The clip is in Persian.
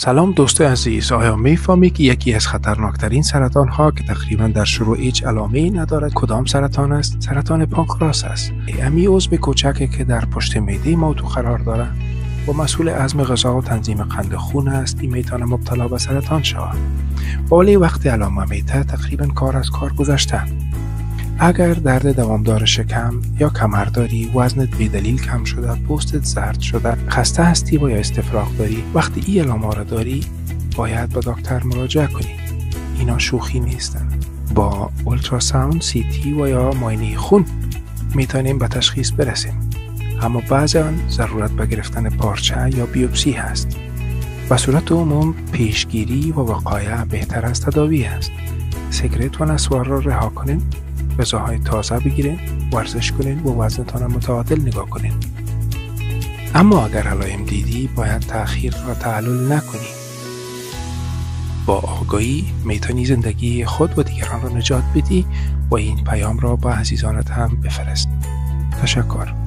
سلام دوست عزیز، آیا میفهمی که یکی از خطرناکترین سرطان ها که تقریبا در شروع هیچ علامه‌ای ندارد کدام سرطان است؟ سرطان پانکراس است. امی عضو کوچکی که در پشت معده ما قرار دارد و مسئول هضم غذا و تنظیم قند خون است، این میتونه مبتلا به سرطان شود. ولی وقتی علامه میته تقریبا کار از کار گذشته. اگر درد دوامدار شکم یا کمر داری، وزنت بی‌دلیل کم شده، پوستت زرد شده، خسته هستی و یا استفراغ داری، وقتی این علامه را داری باید به دکتر مراجعه کنی. اینا شوخی نیستن. با اولتراساوند، سی تی و یا معاینه خون میتونیم به تشخیص برسیم. اما بعضی ضرورت به گرفتن پارچه یا بیوپسی هست. به صورت عموم پیشگیری و وقایع بهتر از تداوی است. سیگارت و نسوار را رها کنین، غذاهای تازه بگیرین، ورزش کنین و وزنتان متعادل نگاه کنین. اما اگر علائم دیدی باید تأخیر و تعلل نکنی. با آگاهی میتونی زندگی خود و دیگران را نجات بدی و این پیام را با عزیزانت هم بفرست. تشکر.